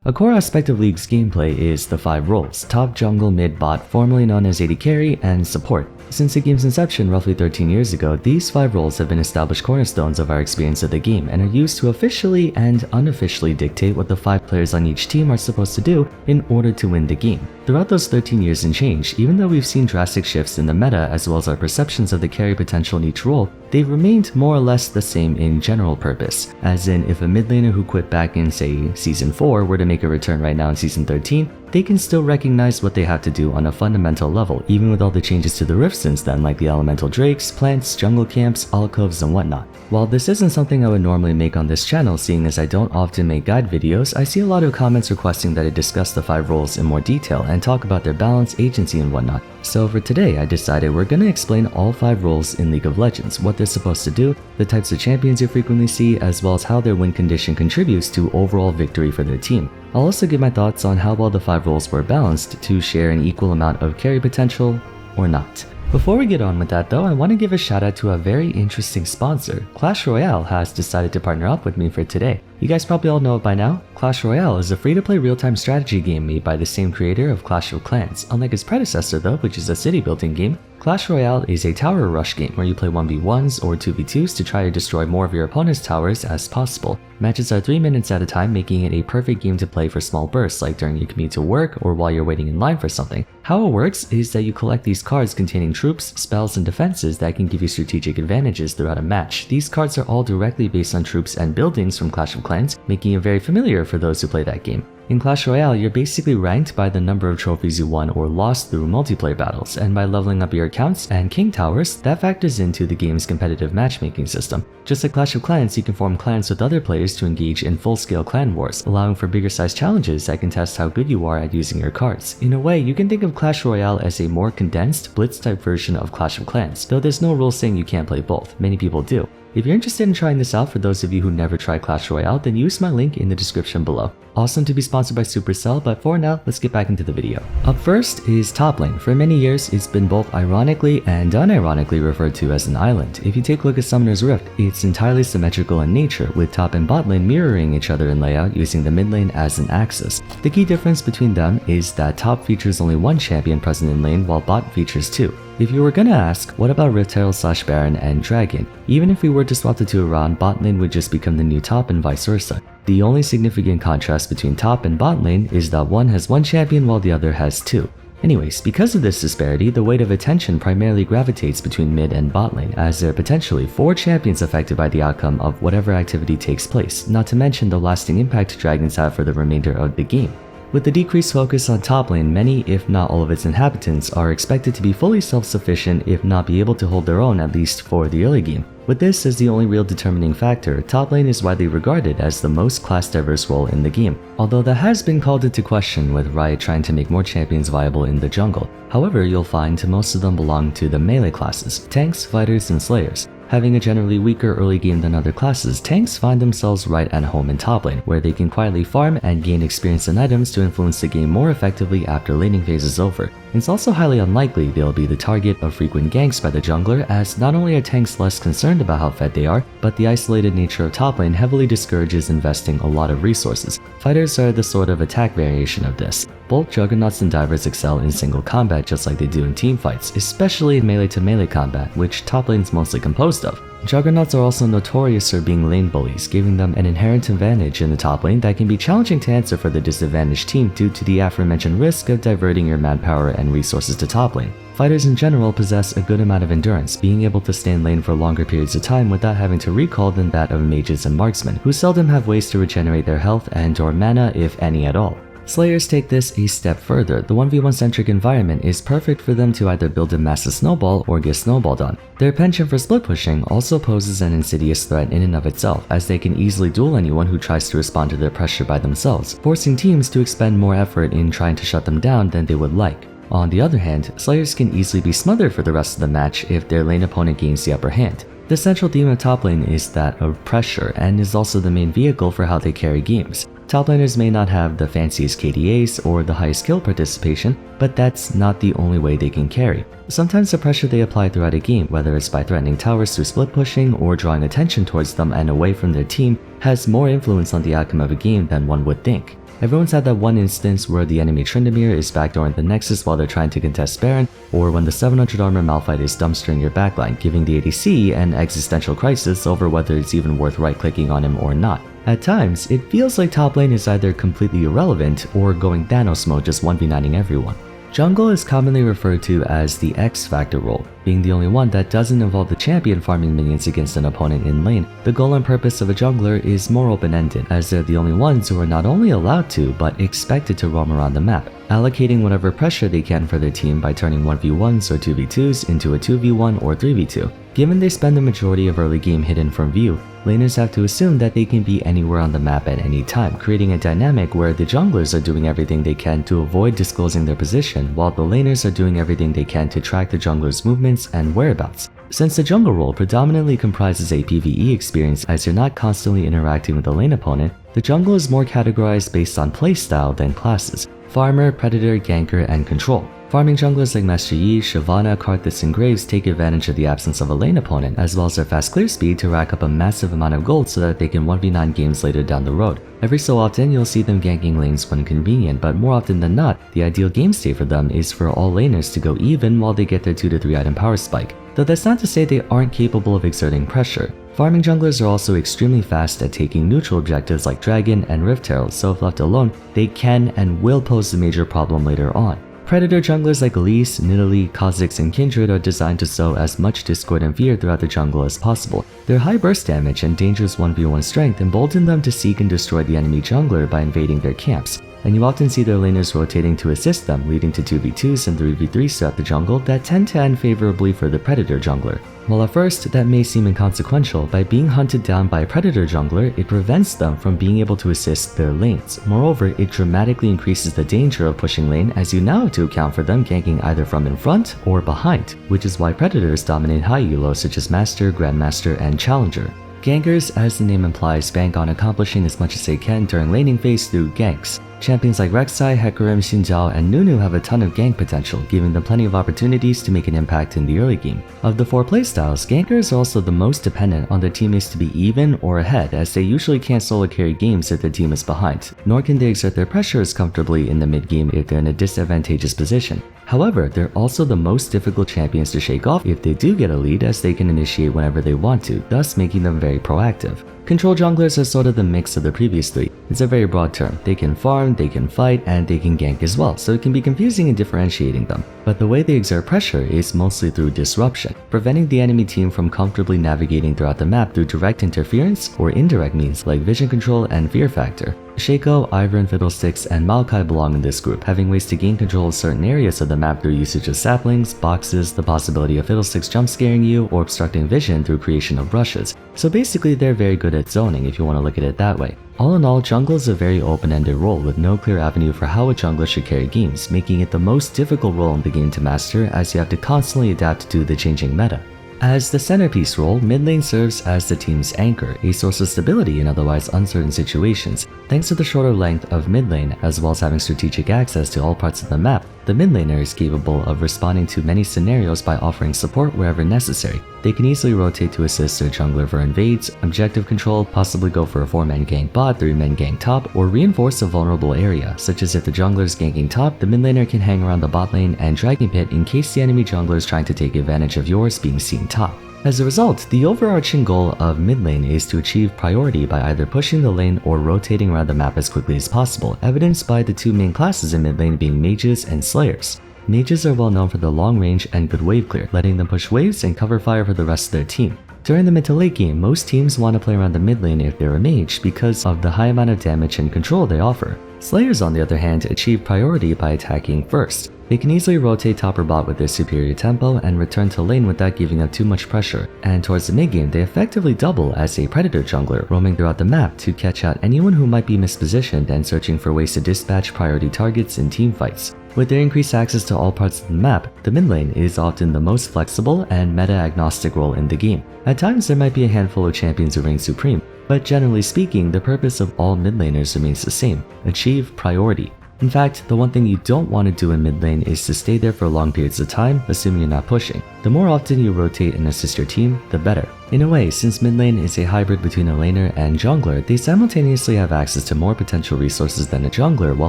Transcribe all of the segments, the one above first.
A core aspect of League's gameplay is the 5 roles: top, jungle, mid, bot, formerly known as AD carry, and support. Since the game's inception roughly 13 years ago, these 5 roles have been established cornerstones of our experience of the game and are used to officially and unofficially dictate what the 5 players on each team are supposed to do in order to win the game. Throughout those 13 years and change, even though we've seen drastic shifts in the meta as well as our perceptions of the carry potential in each role, they've remained more or less the same in general purpose. As in, if a mid laner who quit back in, say, Season 4 were to make a return right now in Season 13, they can still recognize what they have to do on a fundamental level, even with all the changes to the rift since then, like the elemental drakes, plants, jungle camps, alcoves, and whatnot. While this isn't something I would normally make on this channel, seeing as I don't often make guide videos, I see a lot of comments requesting that I discuss the 5 roles in more detail and talk about their balance, agency, and whatnot. So for today, I decided we're gonna explain all 5 roles in League of Legends, what they're supposed to do, the types of champions you frequently see, as well as how their win condition contributes to overall victory for their team. I'll also give my thoughts on how well the 5 roles were balanced to share an equal amount of carry potential or not. Before we get on with that though, I want to give a shout out to a very interesting sponsor. Clash Royale has decided to partner up with me for today. You guys probably all know it by now. Clash Royale is a free-to-play real-time strategy game made by the same creator of Clash of Clans. Unlike its predecessor though, which is a city-building game, Clash Royale is a tower rush game where you play 1v1s or 2v2s to try to destroy more of your opponent's towers as possible. Matches are 3 minutes at a time, making it a perfect game to play for small bursts like during your commute to work or while you're waiting in line for something. How it works is that you collect these cards containing troops, spells, and defenses that can give you strategic advantages throughout a match. These cards are all directly based on troops and buildings from Clash of Clans, making it very familiar for those who play that game. In Clash Royale, you're basically ranked by the number of trophies you won or lost through multiplayer battles, and by leveling up your accounts and king towers, that factors into the game's competitive matchmaking system. Just like Clash of Clans, you can form clans with other players to engage in full-scale clan wars, allowing for bigger-sized challenges that can test how good you are at using your cards. In a way, you can think of Clash Royale as a more condensed, blitz-type version of Clash of Clans, though there's no rule saying you can't play both. Many people do. If you're interested in trying this out, for those of you who never tried Clash Royale, then use my link in the description below. Awesome to be sponsored by Supercell, but for now, let's get back into the video. Up first is top lane. For many years, it's been both ironically and unironically referred to as an island. If you take a look at Summoner's Rift, it's entirely symmetrical in nature, with top and bot lane mirroring each other in layout using the mid lane as an axis. The key difference between them is that top features only 1 champion present in lane, while bot features 2. If you were gonna ask, what about Rift Herald / Baron and Dragon? Even if we were to swap the 2 around, bot lane would just become the new top and vice versa. The only significant contrast between top and bot lane is that one has 1 champion while the other has 2. Anyways, because of this disparity, the weight of attention primarily gravitates between mid and bot lane, as there are potentially 4 champions affected by the outcome of whatever activity takes place, not to mention the lasting impact dragons have for the remainder of the game. With the decreased focus on top lane, many, if not all of its inhabitants, are expected to be fully self-sufficient if not be able to hold their own at least for the early game. With this as the only real determining factor, top lane is widely regarded as the most class-diverse role in the game, although that has been called into question with Riot trying to make more champions viable in the jungle. However, you'll find most of them belong to the melee classes: tanks, fighters, and slayers. Having a generally weaker early game than other classes, tanks find themselves right at home in top lane, where they can quietly farm and gain experience and items to influence the game more effectively after laning phase is over. It's also highly unlikely they'll be the target of frequent ganks by the jungler, as not only are tanks less concerned about how fed they are, but the isolated nature of top lane heavily discourages investing a lot of resources. Fighters are the sort of attack variation of this. Both juggernauts and divers excel in single combat just like they do in team fights, especially in melee to melee combat, which top lane's mostly composed of. Juggernauts are also notorious for being lane bullies, giving them an inherent advantage in the top lane that can be challenging to answer for the disadvantaged team due to the aforementioned risk of diverting your manpower and resources to top lane. Fighters in general possess a good amount of endurance, being able to stay in lane for longer periods of time without having to recall than that of mages and marksmen, who seldom have ways to regenerate their health and or mana if any at all. Slayers take this a step further. The 1v1 centric environment is perfect for them to either build a massive snowball or get snowballed on. Their penchant for split pushing also poses an insidious threat in and of itself, as they can easily duel anyone who tries to respond to their pressure by themselves, forcing teams to expend more effort in trying to shut them down than they would like. On the other hand, Slayers can easily be smothered for the rest of the match if their lane opponent gains the upper hand. The central theme of top lane is that of pressure, and is also the main vehicle for how they carry games. Top laners may not have the fanciest KDAs or the highest skill participation, but that's not the only way they can carry. Sometimes the pressure they apply throughout a game, whether it's by threatening towers through split pushing or drawing attention towards them and away from their team, has more influence on the outcome of a game than one would think. Everyone's had that one instance where the enemy Tryndamere is backdooring the Nexus while they're trying to contest Baron, or when the 700 armor Malphite is dumpstering your backline, giving the ADC an existential crisis over whether it's even worth right-clicking on him or not. At times, it feels like top lane is either completely irrelevant or going Thanos mode just 1v9ing everyone. Jungle is commonly referred to as the X-Factor role, being the only one that doesn't involve the champion farming minions against an opponent in lane. The goal and purpose of a jungler is more open-ended, as they're the only ones who are not only allowed to, but expected to roam around the map, allocating whatever pressure they can for their team by turning 1v1s or 2v2s into a 2v1 or 3v2. Given they spend the majority of early game hidden from view, laners have to assume that they can be anywhere on the map at any time, creating a dynamic where the junglers are doing everything they can to avoid disclosing their position, while the laners are doing everything they can to track the jungler's movements and whereabouts. Since the jungle role predominantly comprises a PvE experience as you're not constantly interacting with the lane opponent, the jungle is more categorized based on playstyle than classes: farmer, predator, ganker, and control. Farming junglers like Master Yi, Shyvana, Karthus, and Graves take advantage of the absence of a lane opponent, as well as their fast clear speed to rack up a massive amount of gold so that they can 1v9 games later down the road. Every so often, you'll see them ganking lanes when convenient, but more often than not, the ideal game state for them is for all laners to go even while they get their 2 to 3 item power spike. Though that's not to say they aren't capable of exerting pressure. Farming junglers are also extremely fast at taking neutral objectives like Dragon and Rift Herald, so if left alone, they can and will pose a major problem later on. Predator junglers like Elise, Nidalee, Kha'Zix, and Kindred are designed to sow as much discord and fear throughout the jungle as possible. Their high burst damage and dangerous 1v1 strength embolden them to seek and destroy the enemy jungler by invading their camps, and you often see their laners rotating to assist them, leading to 2v2s and 3v3s throughout the jungle that tend to end favorably for the Predator jungler. While at first that may seem inconsequential, by being hunted down by a Predator jungler, it prevents them from being able to assist their lanes. Moreover, it dramatically increases the danger of pushing lane, as you now have to account for them ganking either from in front or behind, which is why Predators dominate high elo such as Master, Grandmaster, and Challenger. Gankers, as the name implies, bank on accomplishing as much as they can during laning phase through ganks. Champions like Rek'Sai, Hecarim, Xin Zhao, and Nunu have a ton of gank potential, giving them plenty of opportunities to make an impact in the early game. Of the 4 playstyles, gankers are also the most dependent on their teammates to be even or ahead, as they usually can't solo carry games if their team is behind, nor can they exert their pressure as comfortably in the mid-game if they're in a disadvantageous position. However, they're also the most difficult champions to shake off if they do get a lead, as they can initiate whenever they want to, thus making them very proactive. Control junglers are sort of the mix of the previous 3. It's a very broad term. They can farm, they can fight, and they can gank as well, so it can be confusing in differentiating them. But the way they exert pressure is mostly through disruption, preventing the enemy team from comfortably navigating throughout the map through direct interference or indirect means like vision control and fear factor. Shaco, Ivern, Fiddlesticks, and Maokai belong in this group, having ways to gain control of certain areas of the map through usage of saplings, boxes, the possibility of Fiddlesticks jump scaring you, or obstructing vision through creation of brushes. So basically they're very good at zoning if you want to look at it that way. All in all, jungle is a very open-ended role with no clear avenue for how a jungler should carry games, making it the most difficult role in the game to master, as you have to constantly adapt to the changing meta. As the centerpiece role, mid lane serves as the team's anchor, a source of stability in otherwise uncertain situations. Thanks to the shorter length of mid lane, as well as having strategic access to all parts of the map, the mid laner is capable of responding to many scenarios by offering support wherever necessary. They can easily rotate to assist their jungler for invades, objective control, possibly go for a 4-man gank bot, 3-man gank top, or reinforce a vulnerable area, such as if the jungler is ganking top, the mid laner can hang around the bot lane and dragon pit in case the enemy jungler is trying to take advantage of yours being seen top. As a result, the overarching goal of mid lane is to achieve priority by either pushing the lane or rotating around the map as quickly as possible, evidenced by the 2 main classes in mid lane being mages and slayers. Mages are well known for their long range and good wave clear, letting them push waves and cover fire for the rest of their team. During the mid to late game, most teams want to play around the mid lane if they're a mage because of the high amount of damage and control they offer. Slayers, on the other hand, achieve priority by attacking first. They can easily rotate top or bot with their superior tempo and return to lane without giving up too much pressure, and towards the mid game they effectively double as a predator jungler, roaming throughout the map to catch out anyone who might be mispositioned and searching for ways to dispatch priority targets in team fights. With their increased access to all parts of the map, the mid lane is often the most flexible and meta-agnostic role in the game. At times there might be a handful of champions who reign supreme, but generally speaking, the purpose of all mid laners remains the same: achieve priority. In fact, the one thing you don't want to do in mid lane is to stay there for long periods of time, assuming you're not pushing. The more often you rotate and assist your team, the better. In a way, since mid lane is a hybrid between a laner and jungler, they simultaneously have access to more potential resources than a jungler while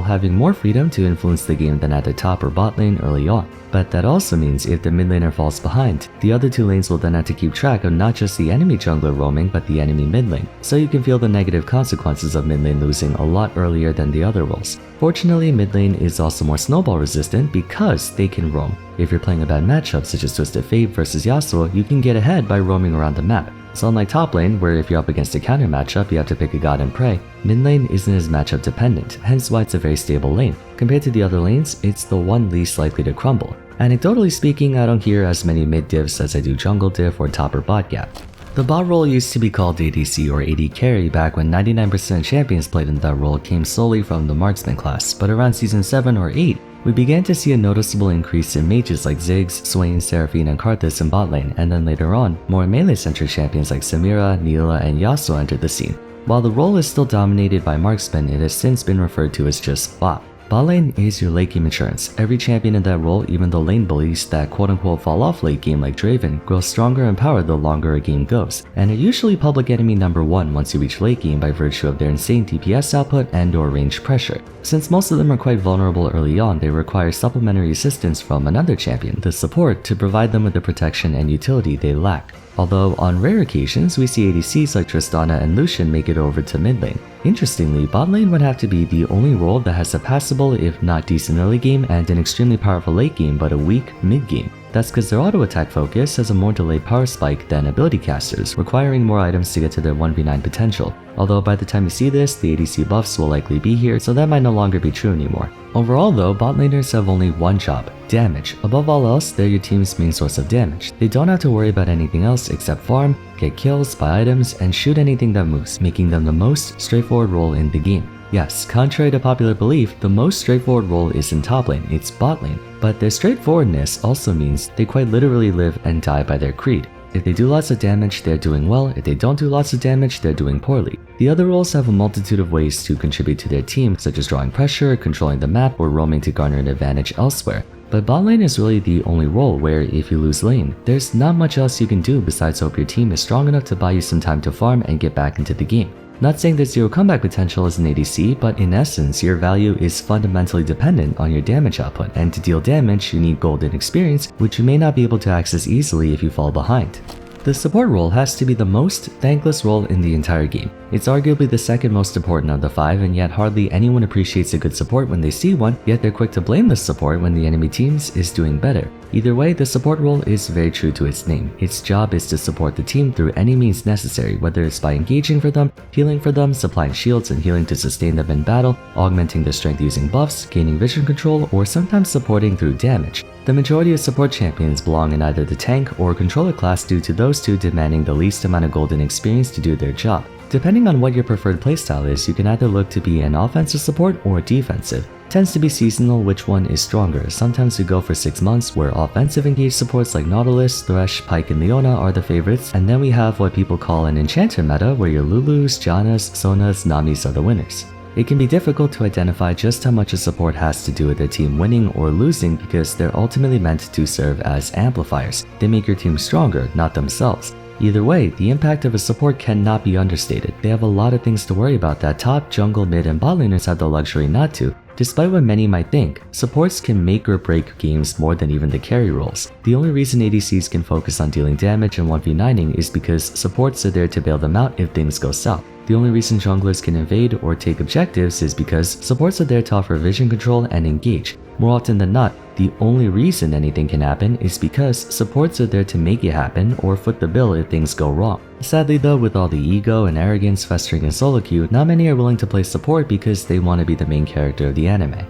having more freedom to influence the game than at the top or bot lane early on. But that also means if the mid laner falls behind, the other two lanes will then have to keep track of not just the enemy jungler roaming but the enemy mid lane, so you can feel the negative consequences of mid lane losing a lot earlier than the other roles. Fortunately, mid lane is also more snowball resistant because they can roam. If you're playing a bad matchup such as Twisted Fate versus Yasuo, you can get ahead by roaming around the map. So unlike top lane, where if you're up against a counter matchup you have to pick a god and pray, mid lane isn't as matchup dependent, hence why it's a very stable lane. Compared to the other lanes, it's the one least likely to crumble. Anecdotally speaking, I don't hear as many mid diffs as I do jungle diff or top or bot gap. The bot role used to be called ADC or AD carry back when 99% of champions played in that role came solely from the marksman class, but around season 7 or 8, we began to see a noticeable increase in mages like Ziggs, Swain, Seraphine, and Karthus in bot lane, and then later on, more melee-centric champions like Samira, Nilah, and Yasuo entered the scene. While the role is still dominated by marksmen, it has since been referred to as just bot. Bot lane is your late game insurance. Every champion in that role, even the lane bullies that quote-unquote fall off late game like Draven, grows stronger in power the longer a game goes, and are usually public enemy number 1 once you reach late game by virtue of their insane DPS output and or range pressure. Since most of them are quite vulnerable early on, they require supplementary assistance from another champion, the support, to provide them with the protection and utility they lack. Although on rare occasions, we see ADCs like Tristana and Lucian make it over to mid lane. Interestingly, bot lane would have to be the only role that has a passable if not decent early game and an extremely powerful late game but a weak mid game. That's because their auto attack focus has a more delayed power spike than ability casters, requiring more items to get to their 1v9 potential. Although by the time you see this, the ADC buffs will likely be here, so that might no longer be true anymore. Overall though, bot laners have only one job: damage. Above all else, they're your team's main source of damage. They don't have to worry about anything else except farm, get kills, buy items, and shoot anything that moves, making them the most straightforward role in the game. Yes, contrary to popular belief, the most straightforward role is in top lane, it's bot lane. But their straightforwardness also means they quite literally live and die by their creed. If they do lots of damage, they're doing well. If they don't do lots of damage, they're doing poorly. The other roles have a multitude of ways to contribute to their team, such as drawing pressure, controlling the map, or roaming to garner an advantage elsewhere. But bot lane is really the only role where if you lose lane, there's not much else you can do besides hope your team is strong enough to buy you some time to farm and get back into the game. Not saying there's zero comeback potential as an ADC, but in essence, your value is fundamentally dependent on your damage output, and to deal damage, you need golden experience, which you may not be able to access easily if you fall behind. The support role has to be the most thankless role in the entire game. It's arguably the second most important of the 5, and yet hardly anyone appreciates a good support when they see one, yet they're quick to blame the support when the enemy teams is doing better. Either way, the support role is very true to its name. Its job is to support the team through any means necessary, whether it's by engaging for them, healing for them, supplying shields and healing to sustain them in battle, augmenting their strength using buffs, gaining vision control, or sometimes supporting through damage. The majority of support champions belong in either the tank or controller class due to those two demanding the least amount of golden experience to do their job. Depending on what your preferred playstyle is, you can either look to be an offensive support or defensive. Tends to be seasonal which one is stronger. Sometimes we go for 6 months where offensive engaged supports like Nautilus, Thresh, Pyke, and Leona are the favorites, and then we have what people call an enchanter meta where your Lulus, Jannas, Sonas, Namis are the winners. It can be difficult to identify just how much a support has to do with their team winning or losing because they're ultimately meant to serve as amplifiers. They make your team stronger, not themselves. Either way, the impact of a support cannot be understated. They have a lot of things to worry about that top, jungle, mid, and bot laners have the luxury not to. Despite what many might think, supports can make or break games more than even the carry roles. The only reason ADCs can focus on dealing damage and 1v9ing is because supports are there to bail them out if things go south. The only reason junglers can invade or take objectives is because supports are there to offer vision control and engage. More often than not, the only reason anything can happen is because supports are there to make it happen or foot the bill if things go wrong. Sadly though, with all the ego and arrogance festering in solo queue, not many are willing to play support because they want to be the main character of the anime.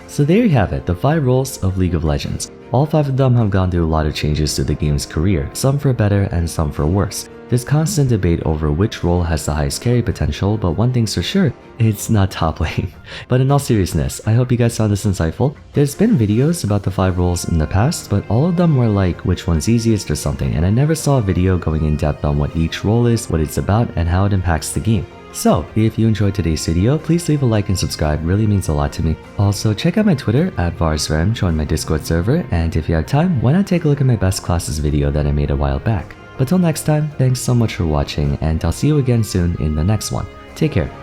So there you have it, the 5 roles of League of Legends. All 5 of them have gone through a lot of changes to the game's career, some for better and some for worse. There's constant debate over which role has the highest carry potential, but one thing's for sure, it's not top lane. But in all seriousness, I hope you guys found this insightful. There's been videos about the 5 roles in the past, but all of them were like which one's easiest or something, and I never saw a video going in depth on what each role is, what it's about, and how it impacts the game. So, if you enjoyed today's video, please leave a like and subscribe, it really means a lot to me. Also, check out my Twitter at Vars, join my Discord server, and if you have time, why not take a look at my best classes video that I made a while back. But till next time, thanks so much for watching, and I'll see you again soon in the next one. Take care.